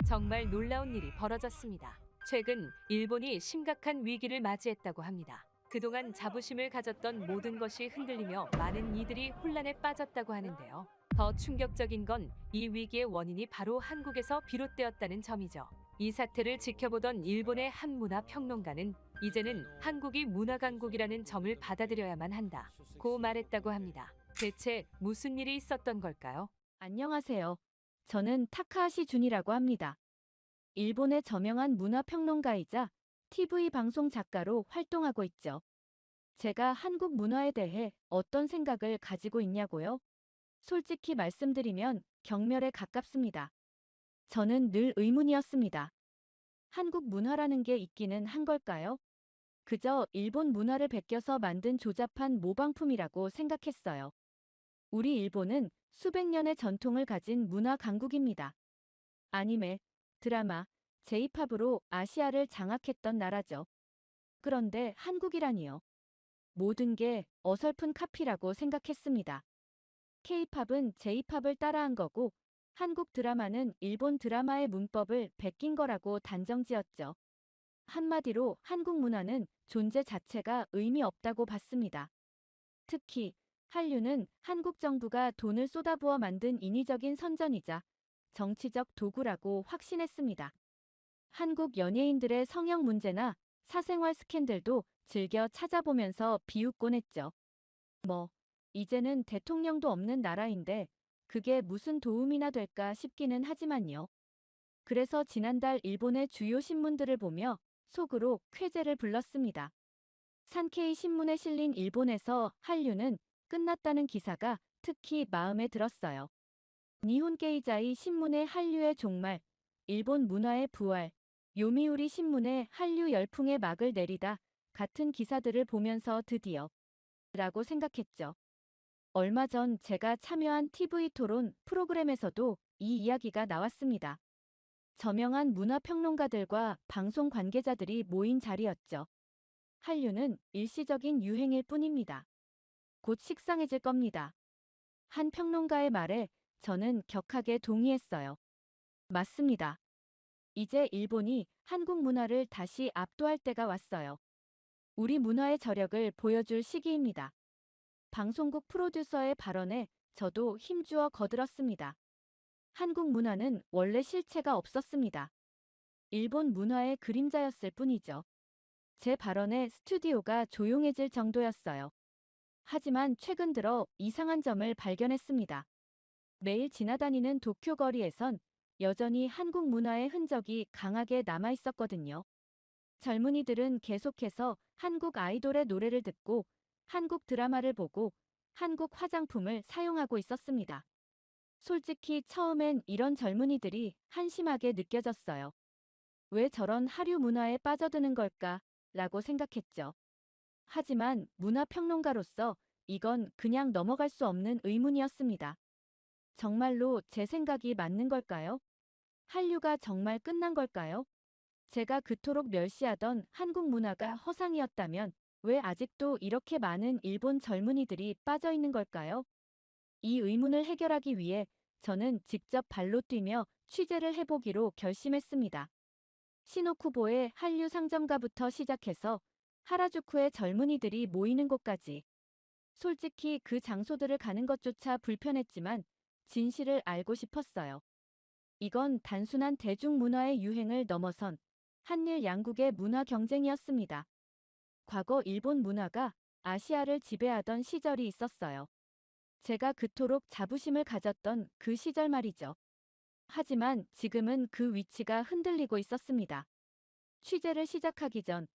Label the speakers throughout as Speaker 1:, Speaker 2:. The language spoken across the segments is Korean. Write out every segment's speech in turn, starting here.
Speaker 1: 정말 놀라운 일이 벌어졌습니다. 최근 일본이 심각한 위기를 맞이했다고 합니다. 그동안 자부심을 가졌던 모든 것이 흔들리며 많은 이들이 혼란에 빠졌다고 하는데요. 더 충격적인 건 이 위기의 원인이 바로 한국에서 비롯되었다는 점이죠. 이 사태를 지켜보던 일본의 한 문화 평론가는 이제는 한국이 문화 강국이라는 점을 받아들여야만 한다고 말했다고 합니다. 대체 무슨 일이 있었던 걸까요?
Speaker 2: 안녕하세요. 저는 타카하시 준이라고 합니다. 일본의 저명한 문화평론가이자 TV 방송 작가로 활동하고 있죠. 제가 한국 문화에 대해 어떤 생각을 가지고 있냐고요? 솔직히 말씀드리면 경멸에 가깝습니다. 저는 늘 의문이었습니다. 한국 문화라는 게 있기는 한 걸까요? 그저 일본 문화를 베껴서 만든 조잡한 모방품이라고 생각했어요. 우리 일본은 수백 년의 전통을 가진 문화 강국입니다. 아니메, 드라마, 제이팝으로 아시아를 장악했던 나라죠. 그런데 한국이라니요. 모든 게 어설픈 카피라고 생각했습니다. 케이팝은 제이팝을 따라한 거고 한국 드라마는 일본 드라마의 문법을 베낀 거라고 단정지었죠. 한마디로 한국 문화는 존재 자체가 의미 없다고 봤습니다. 특히 한류는 한국 정부가 돈을 쏟아부어 만든 인위적인 선전이자 정치적 도구라고 확신했습니다. 한국 연예인들의 성형 문제나 사생활 스캔들도 즐겨 찾아보면서 비웃곤 했죠. 뭐, 이제는 대통령도 없는 나라인데 그게 무슨 도움이나 될까 싶기는 하지만요. 그래서 지난달 일본의 주요 신문들을 보며 속으로 쾌재를 불렀습니다. 산케이 신문에 실린 일본에서 한류는 끝났다는 기사가 특히 마음에 들었어요. 니혼게이자이 신문의 한류의 종말, 일본 문화의 부활, 요미우리 신문의 한류 열풍의 막을 내리다 같은 기사들을 보면서 드디어 라고 생각했죠. 얼마 전 제가 참여한 TV 토론 프로그램에서도 이 이야기가 나왔습니다. 저명한 문화평론가들과 방송 관계자들이 모인 자리였죠. 한류는 일시적인 유행일 뿐입니다. 곧 식상해질 겁니다. 한 평론가의 말에 저는 격하게 동의했어요. 맞습니다. 이제 일본이 한국 문화를 다시 압도할 때가 왔어요. 우리 문화의 저력을 보여줄 시기입니다. 방송국 프로듀서의 발언에 저도 힘주어 거들었습니다. 한국 문화는 원래 실체가 없었습니다. 일본 문화의 그림자였을 뿐이죠. 제 발언에 스튜디오가 조용해질 정도였어요. 하지만 최근 들어 이상한 점을 발견했습니다. 매일 지나다니는 도쿄 거리에선 여전히 한국 문화의 흔적이 강하게 남아 있었거든요. 젊은이들은 계속해서 한국 아이돌의 노래를 듣고 한국 드라마를 보고 한국 화장품을 사용하고 있었습니다. 솔직히 처음엔 이런 젊은이들이 한심하게 느껴졌어요. 왜 저런 하류 문화에 빠져드는 걸까? 라고 생각했죠. 하지만 문화평론가로서 이건 그냥 넘어갈 수 없는 의문이었습니다. 정말로 제 생각이 맞는 걸까요? 한류가 정말 끝난 걸까요? 제가 그토록 멸시하던 한국 문화가 허상이었다면 왜 아직도 이렇게 많은 일본 젊은이들이 빠져 있는 걸까요? 이 의문을 해결하기 위해 저는 직접 발로 뛰며 취재를 해보기로 결심했습니다. 시노쿠보의 한류 상점가부터 시작해서 하라주쿠의 젊은이들이 모이는 곳까지. 솔직히 그 장소들을 가는 것조차 불편했지만 진실을 알고 싶었어요. 이건 단순한 대중문화의 유행을 넘어선 한일 양국의 문화 경쟁이었습니다. 과거 일본 문화가 아시아를 지배하던 시절이 있었어요. 제가 그토록 자부심을 가졌던 그 시절 말이죠. 하지만 지금은 그 위치가 흔들리고 있었습니다. 취재를 시작하기 전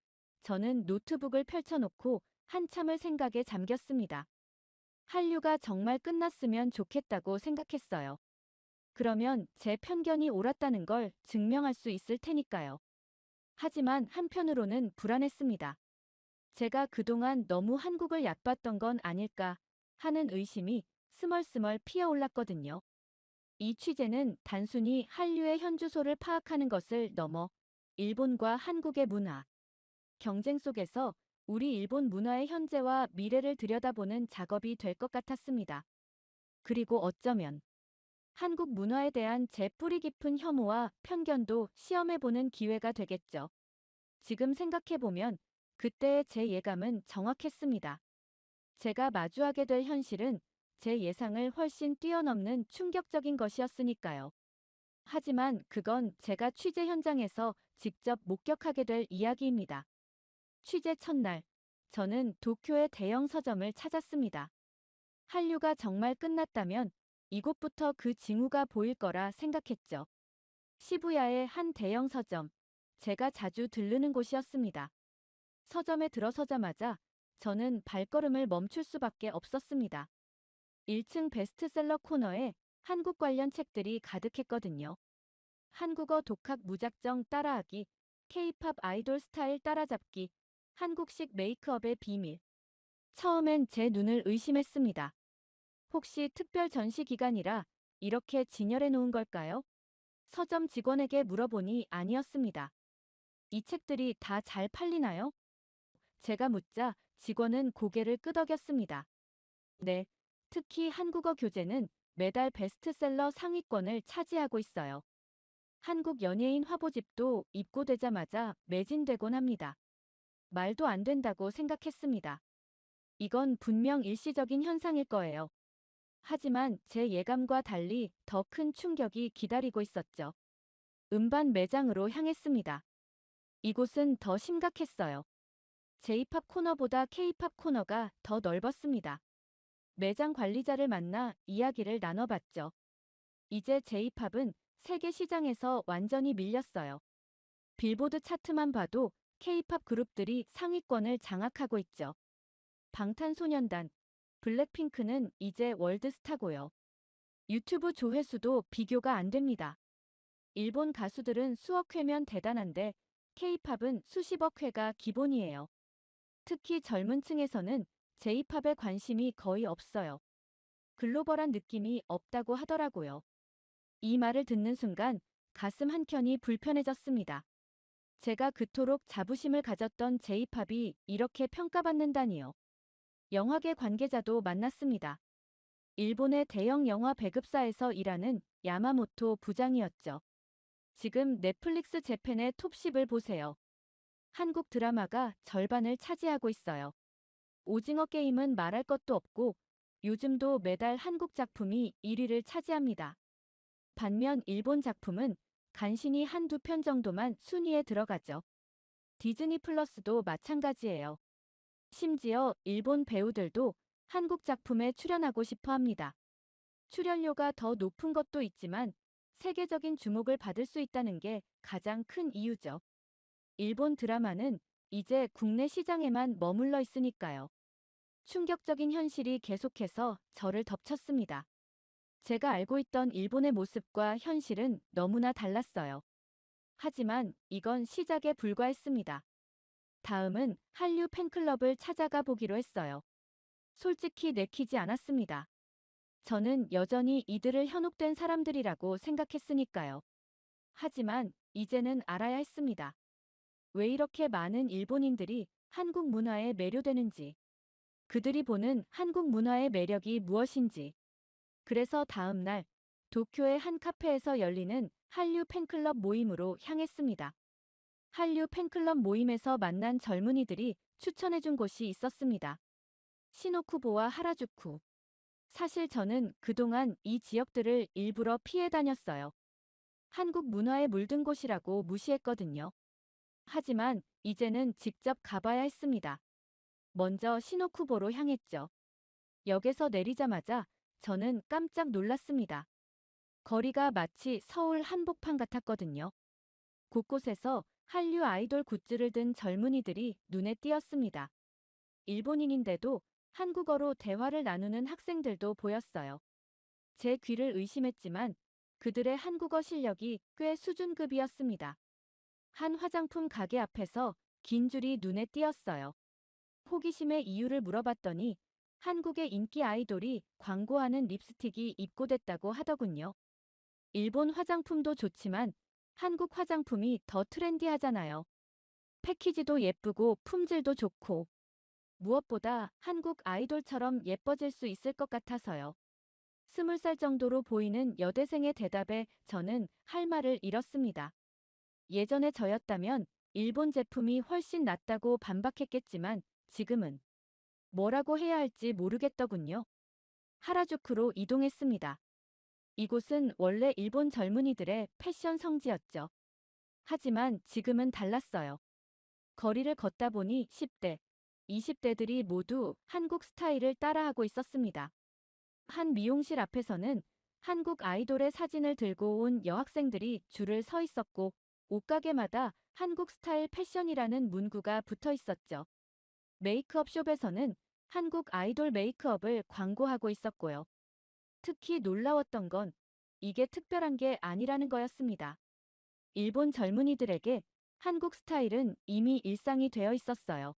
Speaker 2: 저는 노트북을 펼쳐놓고 한참을 생각에 잠겼습니다. 한류가 정말 끝났으면 좋겠다고 생각했어요. 그러면 제 편견이 옳았다는 걸 증명할 수 있을 테니까요. 하지만 한편으로는 불안했습니다. 제가 그동안 너무 한국을 얕봤던 건 아닐까 하는 의심이 스멀스멀 피어올랐거든요. 이 취재는 단순히 한류의 현주소를 파악하는 것을 넘어 일본과 한국의 문화, 경쟁 속에서 우리 일본 문화의 현재와 미래를 들여다보는 작업이 될 것 같았습니다. 그리고 어쩌면 한국 문화에 대한 제 뿌리 깊은 혐오와 편견도 시험해보는 기회가 되겠죠. 지금 생각해보면 그때의 제 예감은 정확했습니다. 제가 마주하게 될 현실은 제 예상을 훨씬 뛰어넘는 충격적인 것이었으니까요. 하지만 그건 제가 취재 현장에서 직접 목격하게 될 이야기입니다. 취재 첫날, 저는 도쿄의 대형 서점을 찾았습니다. 한류가 정말 끝났다면 이곳부터 그 징후가 보일 거라 생각했죠. 시부야의 한 대형 서점, 제가 자주 들르는 곳이었습니다. 서점에 들어서자마자 저는 발걸음을 멈출 수밖에 없었습니다. 1층 베스트셀러 코너에 한국 관련 책들이 가득했거든요. 한국어 독학 무작정 따라하기, K-팝 아이돌 스타일 따라잡기, 한국식 메이크업의 비밀. 처음엔 제 눈을 의심했습니다. 혹시 특별 전시 기간이라 이렇게 진열해 놓은 걸까요? 서점 직원에게 물어보니 아니었습니다. 이 책들이 다 잘 팔리나요? 제가 묻자 직원은 고개를 끄덕였습니다. 네, 특히 한국어 교재는 매달 베스트셀러 상위권을 차지하고 있어요. 한국 연예인 화보집도 입고되자마자 매진되곤 합니다. 말도 안 된다고 생각했습니다. 이건 분명 일시적인 현상일 거예요. 하지만 제 예감과 달리 더 큰 충격이 기다리고 있었죠. 음반 매장으로 향했습니다. 이곳은 더 심각했어요. J-팝 코너보다 K-팝 코너가 더 넓었습니다. 매장 관리자를 만나 이야기를 나눠봤죠. 이제 J-팝은 세계 시장에서 완전히 밀렸어요. 빌보드 차트만 봐도 K-팝 그룹들이 상위권을 장악하고 있죠. 방탄소년단, 블랙핑크는 이제 월드스타고요. 유튜브 조회수도 비교가 안 됩니다. 일본 가수들은 수억 회면 대단한데 K-팝은 수십억 회가 기본이에요. 특히 젊은 층에서는 J-팝에 관심이 거의 없어요. 글로벌한 느낌이 없다고 하더라고요. 이 말을 듣는 순간 가슴 한켠이 불편해졌습니다. 제가 그토록 자부심을 가졌던 J-팝이 이렇게 평가받는다니요. 영화계 관계자도 만났습니다. 일본의 대형 영화 배급사에서 일하는 야마모토 부장이었죠. 지금 넷플릭스 재팬의 톱10을 보세요. 한국 드라마가 절반을 차지하고 있어요. 오징어 게임은 말할 것도 없고 요즘도 매달 한국 작품이 1위를 차지합니다. 반면 일본 작품은 간신히 한두 편 정도만 순위에 들어가죠. 디즈니 플러스도 마찬가지예요. 심지어 일본 배우들도 한국 작품에 출연하고 싶어 합니다. 출연료가 더 높은 것도 있지만 세계적인 주목을 받을 수 있다는 게 가장 큰 이유죠. 일본 드라마는 이제 국내 시장에만 머물러 있으니까요. 충격적인 현실이 계속해서 저를 덮쳤습니다. 제가 알고 있던 일본의 모습과 현실은 너무나 달랐어요. 하지만 이건 시작에 불과했습니다. 다음은 한류 팬클럽을 찾아가 보기로 했어요. 솔직히 내키지 않았습니다. 저는 여전히 이들을 현혹된 사람들이라고 생각했으니까요. 하지만 이제는 알아야 했습니다. 왜 이렇게 많은 일본인들이 한국 문화에 매료되는지, 그들이 보는 한국 문화의 매력이 무엇인지. 그래서 다음 날 도쿄의 한 카페에서 열리는 한류 팬클럽 모임으로 향했습니다. 한류 팬클럽 모임에서 만난 젊은이들이 추천해준 곳이 있었습니다. 시노쿠보와 하라주쿠. 사실 저는 그동안 이 지역들을 일부러 피해 다녔어요. 한국 문화에 물든 곳이라고 무시했거든요. 하지만 이제는 직접 가봐야 했습니다. 먼저 시노쿠보로 향했죠. 역에서 내리자마자 저는 깜짝 놀랐습니다. 거리가 마치 서울 한복판 같았거든요. 곳곳에서 한류 아이돌 굿즈를 든 젊은이들이 눈에 띄었습니다. 일본인인데도 한국어로 대화를 나누는 학생들도 보였어요. 제 귀를 의심했지만 그들의 한국어 실력이 꽤 수준급이었습니다. 한 화장품 가게 앞에서 긴 줄이 눈에 띄었어요. 호기심의 이유를 물어봤더니 한국의 인기 아이돌이 광고하는 립스틱이 입고됐다고 하더군요. 일본 화장품도 좋지만 한국 화장품이 더 트렌디하잖아요. 패키지도 예쁘고 품질도 좋고 무엇보다 한국 아이돌처럼 예뻐질 수 있을 것 같아서요. 20살 정도로 보이는 여대생의 대답에 저는 할 말을 잃었습니다. 예전에 저였다면 일본 제품이 훨씬 낫다고 반박했겠지만 지금은 뭐라고 해야 할지 모르겠더군요. 하라주쿠로 이동했습니다. 이곳은 원래 일본 젊은이들의 패션 성지였죠. 하지만 지금은 달랐어요. 거리를 걷다 보니 10대, 20대들이 모두 한국 스타일을 따라하고 있었습니다. 한 미용실 앞에서는 한국 아이돌의 사진을 들고 온 여학생들이 줄을 서 있었고, 옷가게마다 한국 스타일 패션이라는 문구가 붙어 있었죠. 메이크업 숍에서는 한국 아이돌 메이크업을 광고하고 있었고요. 특히 놀라웠던 건 이게 특별한 게 아니라는 거였습니다. 일본 젊은이들에게 한국 스타일은 이미 일상이 되어 있었어요.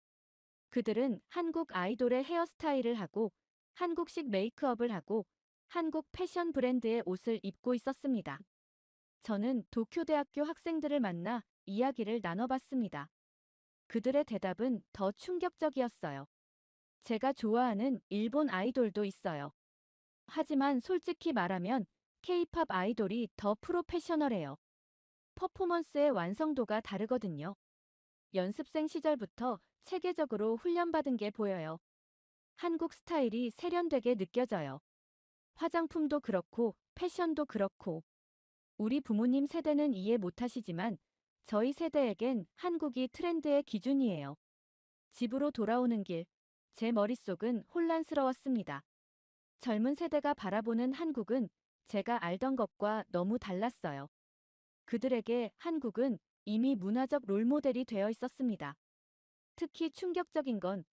Speaker 2: 그들은 한국 아이돌의 헤어스타일을 하고 한국식 메이크업을 하고 한국 패션 브랜드의 옷을 입고 있었습니다. 저는 도쿄대학교 학생들을 만나 이야기를 나눠봤습니다. 그들의 대답은 더 충격적이었어요. 제가 좋아하는 일본 아이돌도 있어요. 하지만 솔직히 말하면 K-팝 아이돌이 더 프로페셔널해요. 퍼포먼스의 완성도가 다르거든요. 연습생 시절부터 체계적으로 훈련받은 게 보여요. 한국 스타일이 세련되게 느껴져요. 화장품도 그렇고 패션도 그렇고. 우리 부모님 세대는 이해 못하시지만 저희 세대에겐 한국이 트렌드의 기준이에요. 집으로 돌아오는 길, 제 머릿속은 혼란스러웠습니다. 젊은 세대가 바라보는 한국은 제가 알던 것과 너무 달랐어요. 그들에게 한국은 이미 문화적 롤모델이 되어 있었습니다. 특히 충격적인 건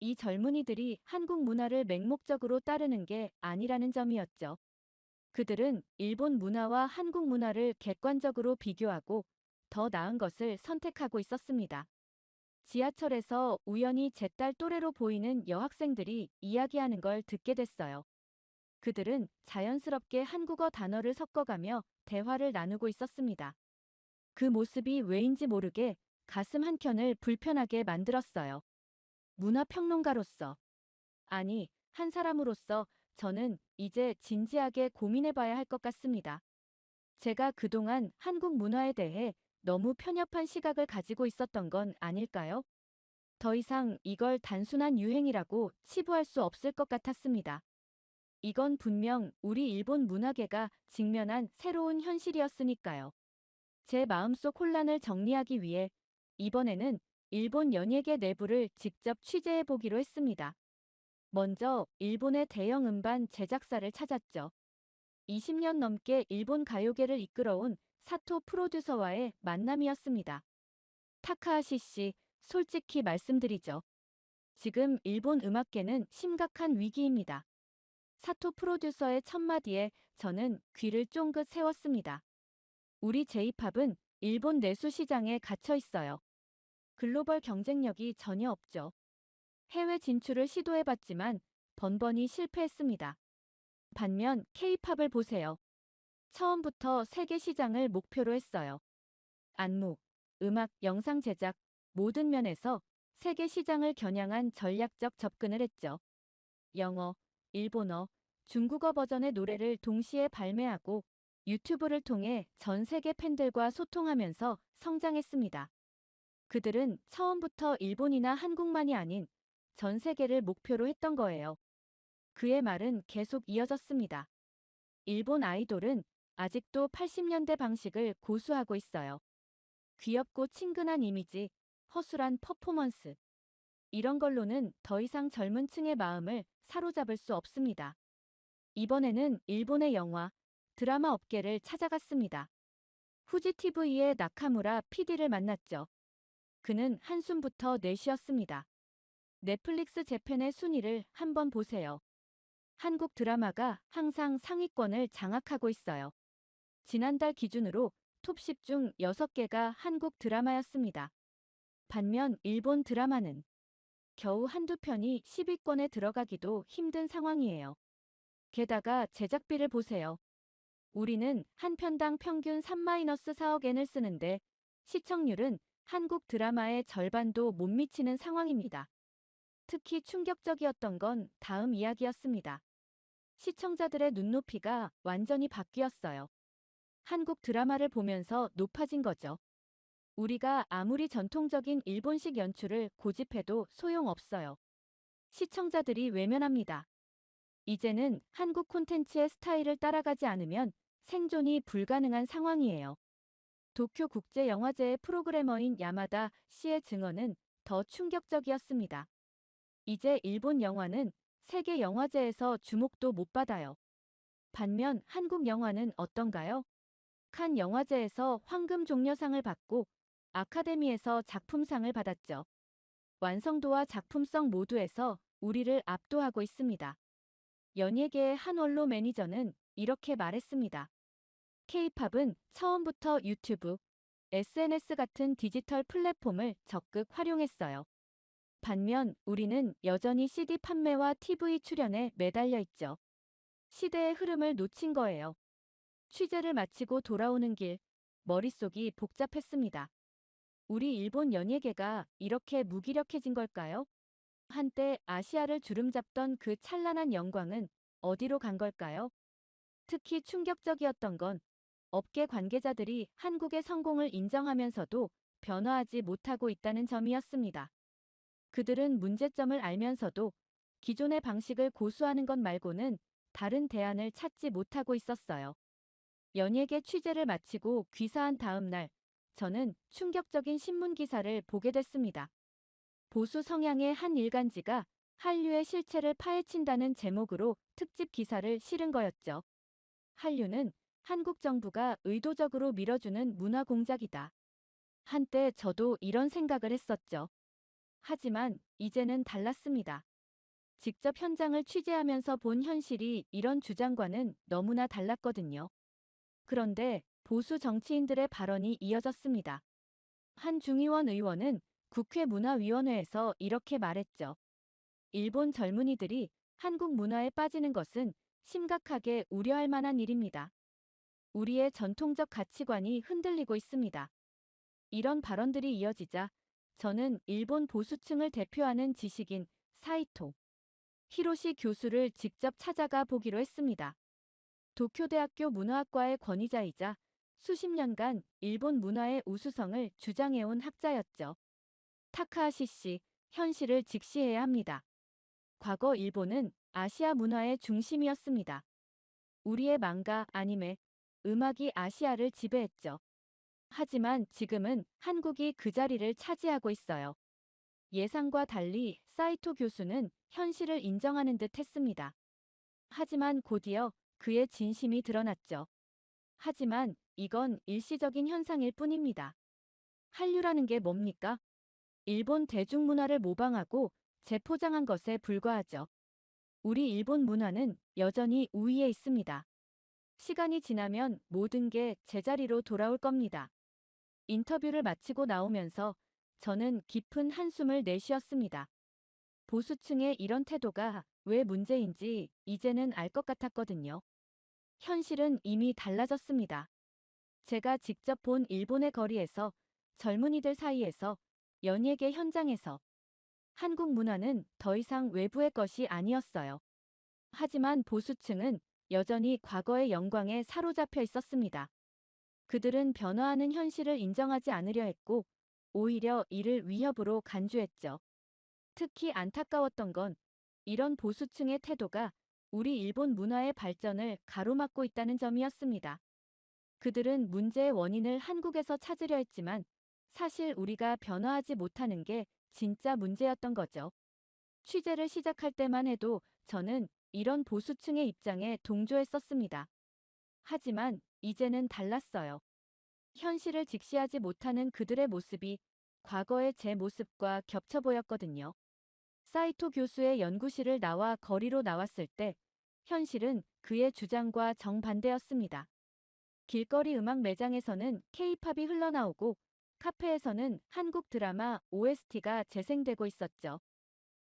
Speaker 2: 이 젊은이들이 한국 문화를 맹목적으로 따르는 게 아니라는 점이었죠. 그들은 일본 문화와 한국 문화를 객관적으로 비교하고 더 나은 것을 선택하고 있었습니다. 지하철에서 우연히 제 딸 또래로 보이는 여학생들이 이야기하는 걸 듣게 됐어요. 그들은 자연스럽게 한국어 단어를 섞어가며 대화를 나누고 있었습니다. 그 모습이 왜인지 모르게 가슴 한켠을 불편하게 만들었어요. 문화평론가로서, 아니, 한 사람으로서 저는 이제 진지하게 고민해봐야 할 것 같습니다. 제가 그동안 한국 문화에 대해 너무 편협한 시각을 가지고 있었던 건 아닐까요? 더 이상 이걸 단순한 유행이라고 치부할 수 없을 것 같았습니다. 이건 분명 우리 일본 문화계가 직면한 새로운 현실이었으니까요. 제 마음속 혼란을 정리하기 위해 이번에는 일본 연예계 내부를 직접 취재해 보기로 했습니다. 먼저 일본의 대형 음반 제작사를 찾았죠. 20년 넘게 일본 가요계를 이끌어온 사토 프로듀서와의 만남이었습니다. 타카하시 씨, 솔직히 말씀드리죠. 지금 일본 음악계는 심각한 위기입니다. 사토 프로듀서의 첫마디에 저는 귀를 쫑긋 세웠습니다. 우리 J-팝은 일본 내수 시장에 갇혀 있어요. 글로벌 경쟁력이 전혀 없죠. 해외 진출을 시도해봤지만 번번이 실패했습니다. 반면 K-팝을 보세요. 처음부터 세계 시장을 목표로 했어요. 안무, 음악, 영상 제작, 모든 면에서 세계 시장을 겨냥한 전략적 접근을 했죠. 영어, 일본어, 중국어 버전의 노래를 동시에 발매하고 유튜브를 통해 전 세계 팬들과 소통하면서 성장했습니다. 그들은 처음부터 일본이나 한국만이 아닌 전 세계를 목표로 했던 거예요. 그의 말은 계속 이어졌습니다. 일본 아이돌은 아직도 80년대 방식을 고수하고 있어요. 귀엽고 친근한 이미지, 허술한 퍼포먼스. 이런 걸로는 더 이상 젊은 층의 마음을 사로잡을 수 없습니다. 이번에는 일본의 영화, 드라마 업계를 찾아갔습니다. 후지TV의 나카무라 PD를 만났죠. 그는 한숨부터 내쉬었습니다. 넷플릭스 재팬의 순위를 한번 보세요. 한국 드라마가 항상 상위권을 장악하고 있어요. 지난달 기준으로 톱 10 중 6개가 한국 드라마였습니다. 반면 일본 드라마는 겨우 한두 편이 10위권에 들어가기도 힘든 상황이에요. 게다가 제작비를 보세요. 우리는 한 편당 평균 3-4억 엔을 쓰는데 시청률은 한국 드라마의 절반도 못 미치는 상황입니다. 특히 충격적이었던 건 다음 이야기였습니다. 시청자들의 눈높이가 완전히 바뀌었어요. 한국 드라마를 보면서 높아진 거죠. 우리가 아무리 전통적인 일본식 연출을 고집해도 소용없어요. 시청자들이 외면합니다. 이제는 한국 콘텐츠의 스타일을 따라가지 않으면 생존이 불가능한 상황이에요. 도쿄 국제영화제의 프로그래머인 야마다 씨의 증언은 더 충격적이었습니다. 이제 일본 영화는 세계 영화제에서 주목도 못 받아요. 반면 한국 영화는 어떤가요? 칸 영화제에서 황금 종려상을 받고 아카데미에서 작품상을 받았죠. 완성도와 작품성 모두에서 우리를 압도하고 있습니다. 연예계의 한 원로 매니저는 이렇게 말했습니다. K-팝은 처음부터 유튜브, SNS 같은 디지털 플랫폼을 적극 활용했어요. 반면 우리는 여전히 CD 판매와 TV 출연에 매달려 있죠. 시대의 흐름을 놓친 거예요. 취재를 마치고 돌아오는 길, 머릿속이 복잡했습니다. 우리 일본 연예계가 이렇게 무기력해진 걸까요? 한때 아시아를 주름잡던 그 찬란한 영광은 어디로 간 걸까요? 특히 충격적이었던 건 업계 관계자들이 한국의 성공을 인정하면서도 변화하지 못하고 있다는 점이었습니다. 그들은 문제점을 알면서도 기존의 방식을 고수하는 것 말고는 다른 대안을 찾지 못하고 있었어요. 연예계 취재를 마치고 귀사한 다음 날, 저는 충격적인 신문 기사를 보게 됐습니다. 보수 성향의 한 일간지가 한류의 실체를 파헤친다는 제목으로 특집 기사를 실은 거였죠. 한류는 한국 정부가 의도적으로 밀어주는 문화 공작이다. 한때 저도 이런 생각을 했었죠. 하지만 이제는 달랐습니다. 직접 현장을 취재하면서 본 현실이 이런 주장과는 너무나 달랐거든요. 그런데 보수 정치인들의 발언이 이어졌습니다. 한 중의원 의원은 국회 문화위원회에서 이렇게 말했죠. 일본 젊은이들이 한국 문화에 빠지는 것은 심각하게 우려할 만한 일입니다. 우리의 전통적 가치관이 흔들리고 있습니다. 이런 발언들이 이어지자 저는 일본 보수층을 대표하는 지식인 사이토 히로시 교수를 직접 찾아가 보기로 했습니다. 도쿄대학교 문화학과의 권위자이자 수십 년간 일본 문화의 우수성을 주장해온 학자였죠. 타카하시 씨, 현실을 직시해야 합니다. 과거 일본은 아시아 문화의 중심이었습니다. 우리의 망가, 아니메, 음악이 아시아를 지배했죠. 하지만 지금은 한국이 그 자리를 차지하고 있어요. 예상과 달리 사이토 교수는 현실을 인정하는 듯 했습니다. 하지만 곧이어 그의 진심이 드러났죠. 하지만 이건 일시적인 현상일 뿐입니다. 한류라는 게 뭡니까? 일본 대중문화를 모방하고 재포장한 것에 불과하죠. 우리 일본 문화는 여전히 우위에 있습니다. 시간이 지나면 모든 게 제자리로 돌아올 겁니다. 인터뷰를 마치고 나오면서 저는 깊은 한숨을 내쉬었습니다. 보수층의 이런 태도가 왜 문제인지 이제는 알 것 같았거든요. 현실은 이미 달라졌습니다. 제가 직접 본 일본의 거리에서, 젊은이들 사이에서, 연예계 현장에서 한국 문화는 더 이상 외부의 것이 아니었어요. 하지만 보수층은 여전히 과거의 영광에 사로잡혀 있었습니다. 그들은 변화하는 현실을 인정하지 않으려 했고 오히려 이를 위협으로 간주했죠. 특히 안타까웠던 건 이런 보수층의 태도가 우리 일본 문화의 발전을 가로막고 있다는 점이었습니다. 그들은 문제의 원인을 한국에서 찾으려 했지만 사실 우리가 변화하지 못하는 게 진짜 문제였던 거죠. 취재를 시작할 때만 해도 저는 이런 보수층의 입장에 동조했었습니다. 하지만 이제는 달랐어요. 현실을 직시하지 못하는 그들의 모습이 과거의 제 모습과 겹쳐 보였거든요. 사이토 교수의 연구실을 나와 거리로 나왔을 때 현실은 그의 주장과 정반대였습니다. 길거리 음악 매장에서는 K-팝이 흘러나오고 카페에서는 한국 드라마 OST가 재생되고 있었죠.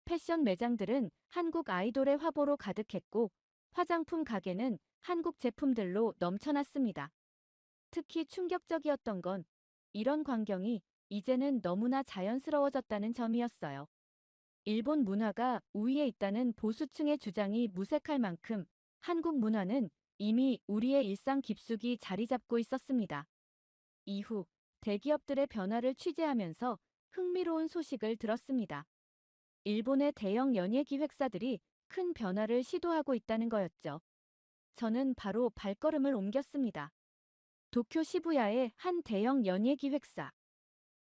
Speaker 2: 패션 매장들은 한국 아이돌의 화보로 가득했고 화장품 가게는 한국 제품들로 넘쳐났습니다. 특히 충격적이었던 건 이런 광경이 이제는 너무나 자연스러워졌다는 점이었어요. 일본 문화가 우위에 있다는 보수층의 주장이 무색할 만큼 한국 문화는 이미 우리의 일상 깊숙이 자리 잡고 있었습니다. 이후 대기업들의 변화를 취재하면서 흥미로운 소식을 들었습니다. 일본의 대형 연예기획사들이 큰 변화를 시도하고 있다는 거였죠. 저는 바로 발걸음을 옮겼습니다. 도쿄 시부야의 한 대형 연예기획사.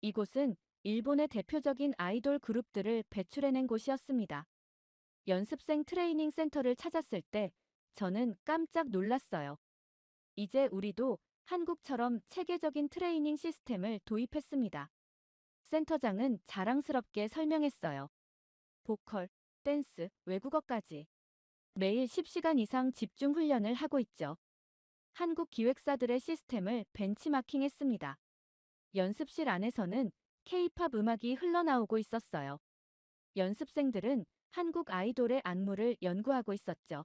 Speaker 2: 이곳은 일본의 대표적인 아이돌 그룹들을 배출해낸 곳이었습니다. 연습생 트레이닝 센터를 찾았을 때 저는 깜짝 놀랐어요. 이제 우리도 한국처럼 체계적인 트레이닝 시스템을 도입했습니다. 센터장은 자랑스럽게 설명했어요. 보컬, 댄스, 외국어까지. 매일 10시간 이상 집중 훈련을 하고 있죠. 한국 기획사들의 시스템을 벤치마킹했습니다. 연습실 안에서는 K-팝 음악이 흘러나오고 있었어요. 연습생들은 한국 아이돌의 안무를 연구하고 있었죠.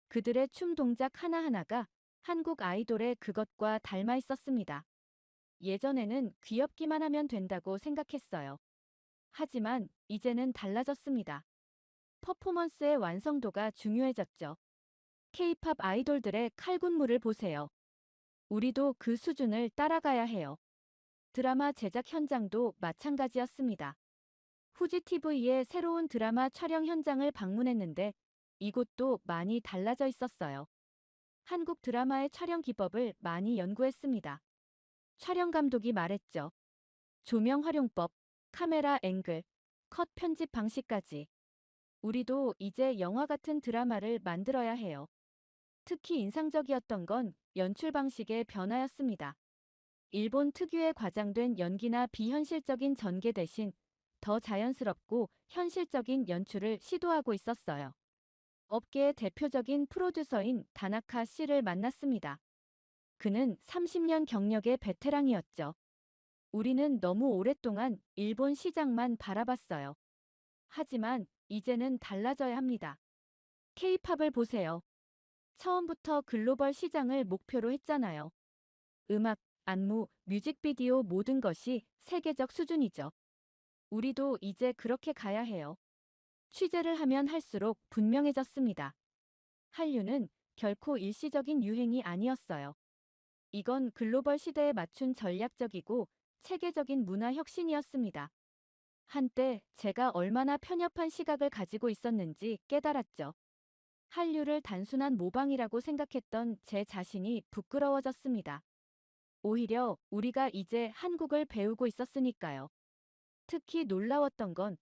Speaker 2: 그들의 춤 동작 하나하나가 한국 아이돌의 그것과 닮아 있었습니다. 예전에는 귀엽기만 하면 된다고 생각했어요. 하지만 이제는 달라졌습니다. 퍼포먼스의 완성도가 중요해졌죠. K-팝 아이돌들의 칼군무를 보세요. 우리도 그 수준을 따라가야 해요. 드라마 제작 현장도 마찬가지였습니다. 후지 TV의 새로운 드라마 촬영 현장을 방문했는데 이곳도 많이 달라져 있었어요. 한국 드라마의 촬영 기법을 많이 연구했습니다. 촬영 감독이 말했죠. 조명 활용법, 카메라 앵글, 컷 편집 방식까지. 우리도 이제 영화 같은 드라마를 만들어야 해요. 특히 인상적이었던 건 연출 방식의 변화였습니다. 일본 특유의 과장된 연기나 비현실적인 전개 대신 더 자연스럽고 현실적인 연출을 시도하고 있었어요. 업계의 대표적인 프로듀서인 다나카 씨를 만났습니다. 그는 30년 경력의 베테랑이었죠. 우리는 너무 오랫동안 일본 시장만 바라봤어요. 하지만 이제는 달라져야 합니다. K-팝을 보세요. 처음부터 글로벌 시장을 목표로 했잖아요. 음악, 안무, 뮤직비디오 모든 것이 세계적 수준이죠. 우리도 이제 그렇게 가야 해요. 취재를 하면 할수록 분명해졌습니다. 한류는 결코 일시적인 유행이 아니었어요. 이건 글로벌 시대에 맞춘 전략적이고 체계적인 문화 혁신이었습니다. 한때 제가 얼마나 편협한 시각을 가지고 있었는지 깨달았죠. 한류를 단순한 모방이라고 생각했던 제 자신이 부끄러워졌습니다. 오히려 우리가 이제 한국을 배우고 있었으니까요. 특히 놀라웠던 건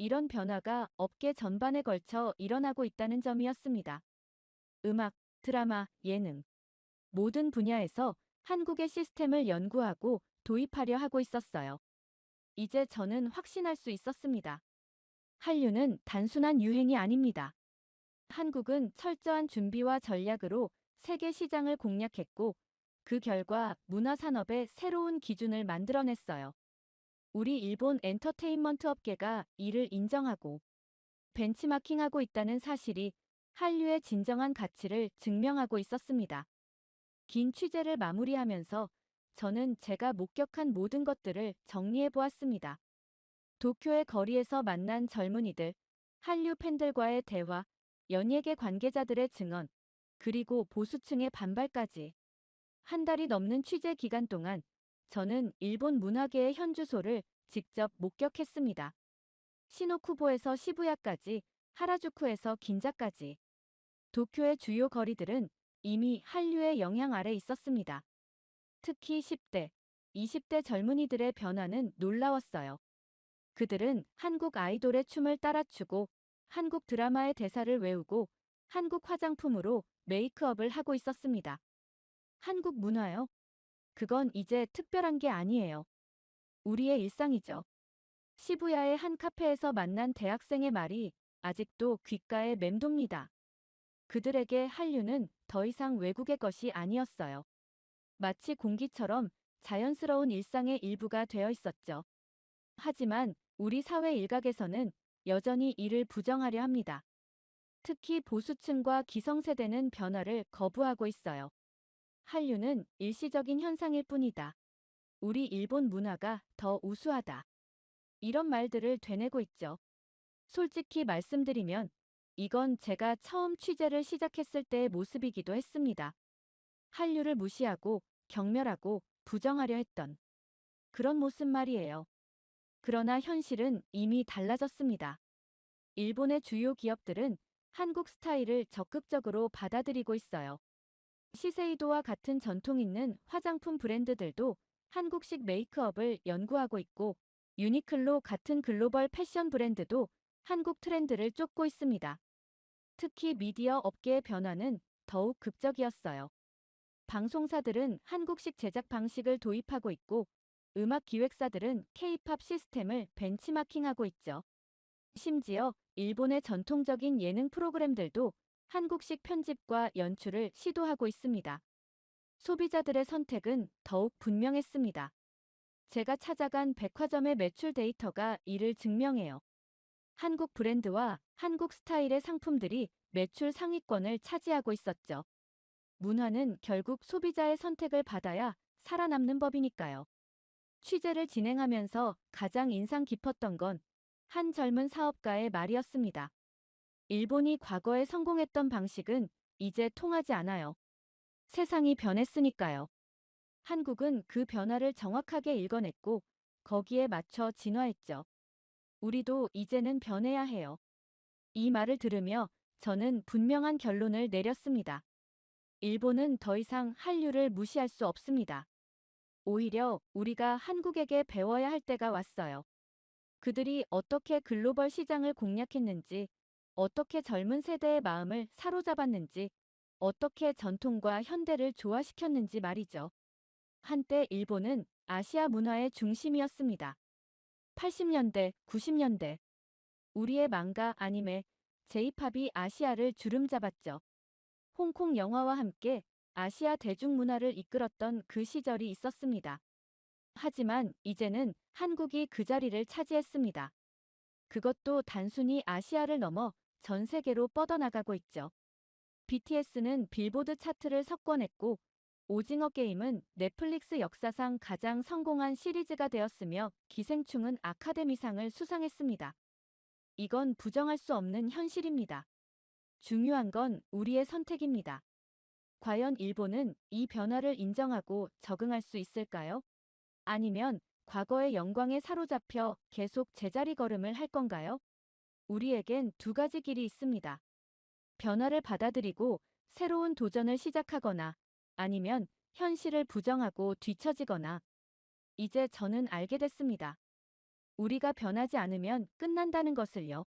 Speaker 2: 이런 변화가 업계 전반에 걸쳐 일어나고 있다는 점이었습니다. 음악, 드라마, 예능. 모든 분야에서 한국의 시스템을 연구하고 도입하려 하고 있었어요. 이제 저는 확신할 수 있었습니다. 한류는 단순한 유행이 아닙니다. 한국은 철저한 준비와 전략으로 세계 시장을 공략했고 그 결과 문화산업의 새로운 기준을 만들어냈어요. 우리 일본 엔터테인먼트 업계가 이를 인정하고 벤치마킹하고 있다는 사실이 한류의 진정한 가치를 증명하고 있었습니다. 긴 취재를 마무리하면서 저는 제가 목격한 모든 것들을 정리해 보았습니다. 도쿄의 거리에서 만난 젊은이들, 한류 팬들과의 대화, 연예계 관계자들의 증언, 그리고 보수층의 반발까지. 한 달이 넘는 취재 기간 동안 저는 일본 문화계의 현주소를 직접 목격했습니다. 시노쿠보에서 시부야까지, 하라주쿠에서 긴자까지. 도쿄의 주요 거리들은 이미 한류의 영향 아래 있었습니다. 특히 10대, 20대 젊은이들의 변화는 놀라웠어요. 그들은 한국 아이돌의 춤을 따라 추고 한국 드라마의 대사를 외우고 한국 화장품으로 메이크업을 하고 있었습니다. 한국 문화요? 그건 이제 특별한 게 아니에요. 우리의 일상이죠. 시부야의 한 카페에서 만난 대학생의 말이 아직도 귓가에 맴돕니다. 그들에게 한류는 더 이상 외국의 것이 아니었어요. 마치 공기처럼 자연스러운 일상의 일부가 되어 있었죠. 하지만 우리 사회 일각에서는 여전히 이를 부정하려 합니다. 특히 보수층과 기성세대는 변화를 거부하고 있어요. 한류는 일시적인 현상일 뿐이다. 우리 일본 문화가 더 우수하다. 이런 말들을 되뇌고 있죠. 솔직히 말씀드리면 이건 제가 처음 취재를 시작했을 때의 모습이기도 했습니다. 한류를 무시하고 경멸하고 부정하려 했던 그런 모습 말이에요. 그러나 현실은 이미 달라졌습니다. 일본의 주요 기업들은 한국 스타일을 적극적으로 받아들이고 있어요. 시세이도와 같은 전통 있는 화장품 브랜드들도 한국식 메이크업을 연구하고 있고, 유니클로 같은 글로벌 패션 브랜드도 한국 트렌드를 쫓고 있습니다. 특히 미디어 업계의 변화는 더욱 극적이었어요. 방송사들은 한국식 제작 방식을 도입하고 있고, 음악 기획사들은 K-팝 시스템을 벤치마킹하고 있죠. 심지어 일본의 전통적인 예능 프로그램들도 한국식 편집과 연출을 시도하고 있습니다. 소비자들의 선택은 더욱 분명했습니다. 제가 찾아간 백화점의 매출 데이터가 이를 증명해요. 한국 브랜드와 한국 스타일의 상품들이 매출 상위권을 차지하고 있었죠. 문화는 결국 소비자의 선택을 받아야 살아남는 법이니까요. 취재를 진행하면서 가장 인상 깊었던 건 한 젊은 사업가의 말이었습니다. 일본이 과거에 성공했던 방식은 이제 통하지 않아요. 세상이 변했으니까요. 한국은 그 변화를 정확하게 읽어냈고 거기에 맞춰 진화했죠. 우리도 이제는 변해야 해요. 이 말을 들으며 저는 분명한 결론을 내렸습니다. 일본은 더 이상 한류를 무시할 수 없습니다. 오히려 우리가 한국에게 배워야 할 때가 왔어요. 그들이 어떻게 글로벌 시장을 공략했는지, 어떻게 젊은 세대의 마음을 사로잡았는지, 어떻게 전통과 현대를 조화시켰는지 말이죠. 한때 일본은 아시아 문화의 중심이었습니다. 80년대, 90년대. 우리의 망가, 아니메, J-팝이 아시아를 주름잡았죠. 홍콩 영화와 함께 아시아 대중문화를 이끌었던 그 시절이 있었습니다. 하지만 이제는 한국이 그 자리를 차지했습니다. 그것도 단순히 아시아를 넘어 전 세계로 뻗어나가고 있죠. BTS는 빌보드 차트를 석권했고, 오징어 게임은 넷플릭스 역사상 가장 성공한 시리즈가 되었으며 기생충은 아카데미상을 수상했습니다. 이건 부정할 수 없는 현실입니다. 중요한 건 우리의 선택입니다. 과연 일본은 이 변화를 인정하고 적응할 수 있을까요? 아니면 과거의 영광에 사로잡혀 계속 제자리 걸음을 할 건가요? 우리에겐 두 가지 길이 있습니다. 변화를 받아들이고 새로운 도전을 시작하거나, 아니면 현실을 부정하고 뒤처지거나. 이제 저는 알게 됐습니다. 우리가 변하지 않으면 끝난다는 것을요.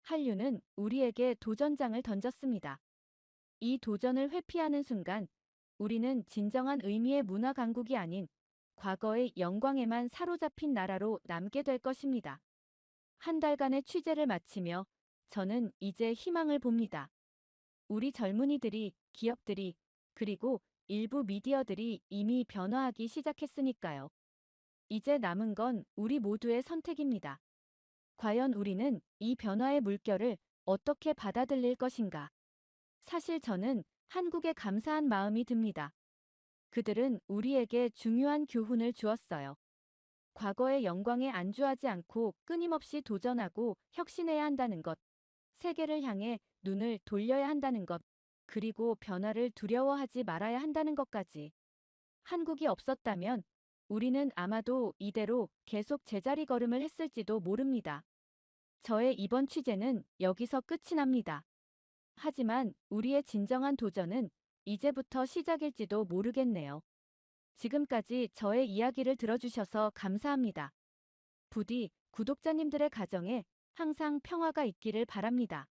Speaker 2: 한류는 우리에게 도전장을 던졌습니다. 이 도전을 회피하는 순간 우리는 진정한 의미의 문화 강국이 아닌 과거의 영광에만 사로잡힌 나라로 남게 될 것입니다. 한 달간의 취재를 마치며 저는 이제 희망을 봅니다. 우리 젊은이들이, 기업들이, 그리고 일부 미디어들이 이미 변화하기 시작했으니까요. 이제 남은 건 우리 모두의 선택입니다. 과연 우리는 이 변화의 물결을 어떻게 받아들일 것인가? 사실 저는 한국에 감사한 마음이 듭니다. 그들은 우리에게 중요한 교훈을 주었어요. 과거의 영광에 안주하지 않고 끊임없이 도전하고 혁신해야 한다는 것, 세계를 향해 눈을 돌려야 한다는 것, 그리고 변화를 두려워하지 말아야 한다는 것까지. 한국이 없었다면 우리는 아마도 이대로 계속 제자리 걸음을 했을지도 모릅니다. 저의 이번 취재는 여기서 끝이 납니다. 하지만 우리의 진정한 도전은 이제부터 시작일지도 모르겠네요. 지금까지 저의 이야기를 들어주셔서 감사합니다. 부디 구독자님들의 가정에 항상 평화가 있기를 바랍니다.